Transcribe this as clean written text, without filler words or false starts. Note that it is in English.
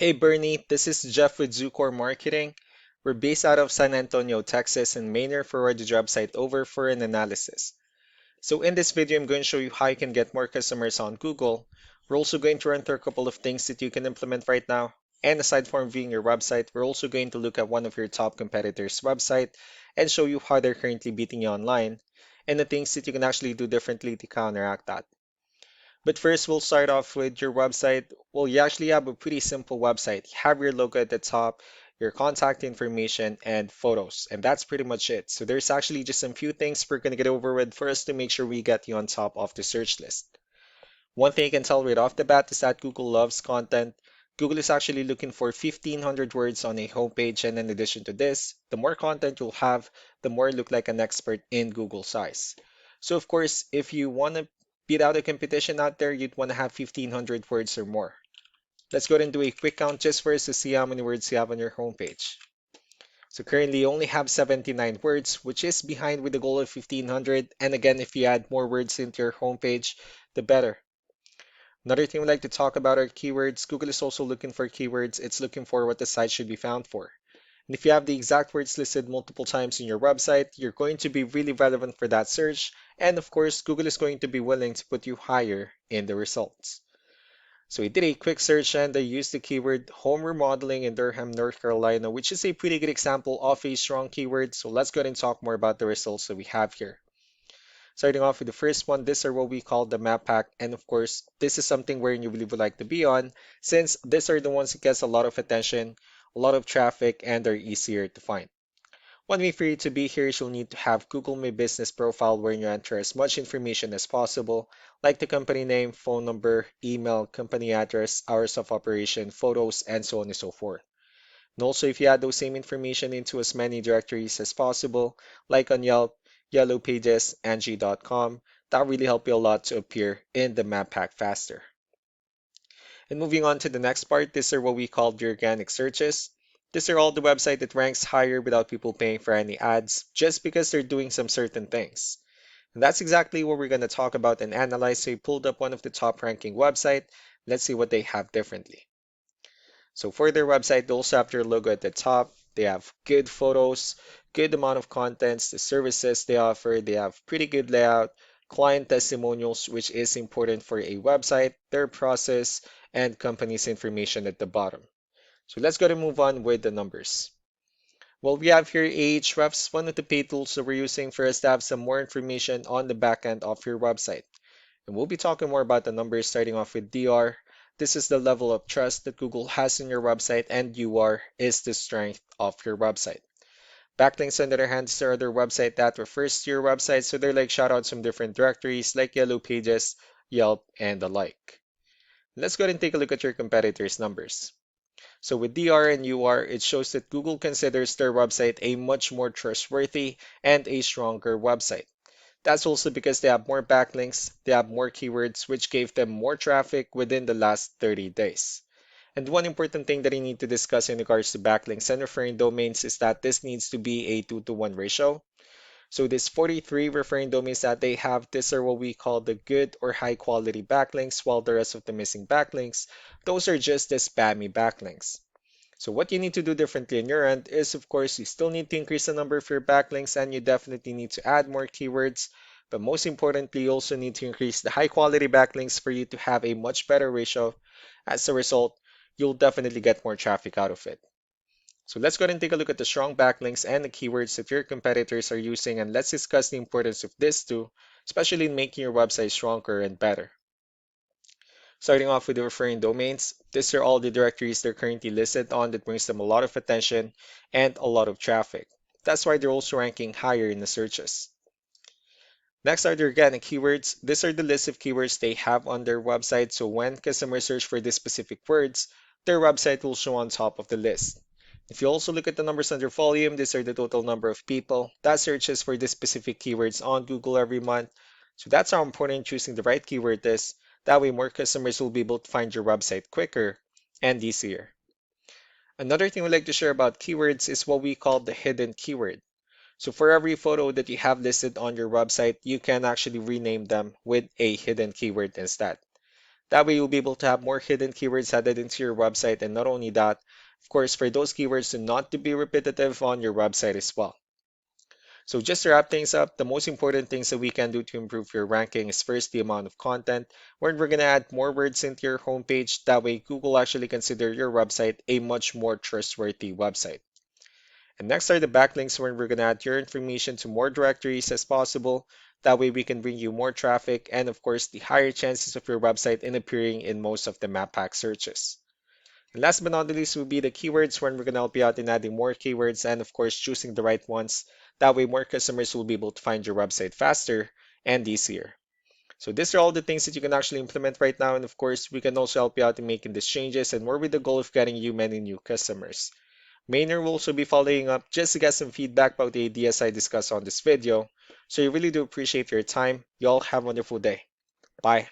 Hey Bernie, this is Jeff with Zucor Marketing. We're based out of San Antonio, Texas, and Manor forward the job site over for an analysis. So in this video, I'm going to show you how you can get more customers on Google. We're also going to run through a couple of things that you can implement right now. And aside from viewing your website, we're also going to look at one of your top competitors' website and show you how they're currently beating you online and the things that you can actually do differently to counteract that. But first, we'll start off with your website. Well, you actually have a pretty simple website. You have your logo at the top, your contact information, and photos. And that's pretty much it. So there's actually just some few things we're going to get over with first to make sure we get you on top of the search list. One thing you can tell right off the bat is that Google loves content. Google is actually looking for 1,500 words on a homepage. And in addition to this, the more content you'll have, the more you look like an expert in Google size. So of course, if you want to beat out a competition out there, you'd want to have 1,500 words or more. Let's go ahead and do a quick count just for us to see how many words you have on your homepage. So currently you only have 79 words, which is behind with the goal of 1,500. And again, if you add more words into your homepage, the better. Another thing we'd like to talk about are keywords. Google is also looking for keywords. It's looking for what the site should be found for. And if you have the exact words listed multiple times in your website, you're going to be really relevant for that search. And of course, Google is going to be willing to put you higher in the results. So we did a quick search and I used the keyword home remodeling in Durham, North Carolina, which is a pretty good example of a strong keyword. So let's go ahead and talk more about the results that we have here. Starting off with the first one, these are what we call the map pack. And of course, this is something where you really would like to be on, since these are the ones that gets a lot of attention, a lot of traffic, and are easier to find. One way for you to be here is you'll need to have Google My Business profile where you enter as much information as possible, like the company name, phone number, email, company address, hours of operation, photos, and so on and so forth. And also, if you add those same information into as many directories as possible, like on Yelp, Yellow Pages, Angie.com, that really help you a lot to appear in the map pack faster. And moving on to the next part, these are what we call the organic searches. These are all the website that ranks higher without people paying for any ads, just because they're doing some certain things. And that's exactly what we're going to talk about and analyze. So we pulled up one of the top ranking website. Let's see what they have differently. So for their website, they also have their logo at the top. They have good photos, good amount of contents, the services they offer. They have pretty good layout, client testimonials, which is important for a website, their process, and company's information at the bottom. So let's go to move on with the numbers. Well, we have here Ahrefs, one of the paid tools that we're using for us to have some more information on the back end of your website. And we'll be talking more about the numbers starting off with DR. This is the level of trust that Google has in your website, and UR is the strength of your website. Backlinks, on the other hand, are other website that refers to your website, so they're like shoutouts from different directories like Yellow Pages, Yelp, and the like. Let's go ahead and take a look at your competitors' numbers. So with DR and UR, it shows that Google considers their website a much more trustworthy and a stronger website. That's also because they have more backlinks, they have more keywords, which gave them more traffic within the last 30 days. And one important thing that I need to discuss in regards to backlinks and referring domains is that this needs to be a 2-to-1 ratio. So this 43 referring domains that they have, these are what we call the good or high quality backlinks, while the rest of the missing backlinks, those are just the spammy backlinks. So what you need to do differently on your end is, of course, you still need to increase the number of your backlinks and you definitely need to add more keywords. But most importantly, you also need to increase the high quality backlinks for you to have a much better ratio. As a result, you'll definitely get more traffic out of it. So let's go ahead and take a look at the strong backlinks and the keywords that your competitors are using, and let's discuss the importance of this too, especially in making your website stronger and better. Starting off with the referring domains, these are all the directories they're currently listed on that brings them a lot of attention and a lot of traffic. That's why they're also ranking higher in the searches. Next are the organic keywords. These are the list of keywords they have on their website, so when customers search for these specific words, their website will show on top of the list. If you also look at the numbers under volume, these are the total number of people that searches for these specific keywords on Google every month. So that's how important choosing the right keyword is. That way more customers will be able to find your website quicker and easier. Another thing we'd like to share about keywords is what we call the hidden keyword. So for every photo that you have listed on your website, you can actually rename them with a hidden keyword instead. That way you'll be able to have more hidden keywords added into your website, and not only that, of course, for those keywords to not to be repetitive on your website as well. So just to wrap things up, the most important things that we can do to improve your ranking is first the amount of content, where we're going to add more words into your homepage. That way Google actually consider your website a much more trustworthy website. And next are the backlinks, where we're going to add your information to more directories as possible. That way we can bring you more traffic and of course the higher chances of your website in appearing in most of the map pack searches. And last but not the least will be the keywords, where we're going to help you out in adding more keywords and of course choosing the right ones. That way more customers will be able to find your website faster and easier. So these are all the things that you can actually implement right now, and of course we can also help you out in making these changes and more with the goal of getting you many new customers. Maynard will also be following up just to get some feedback about the ideas I discussed on this video. So I really do appreciate your time. You all have a wonderful day. Bye.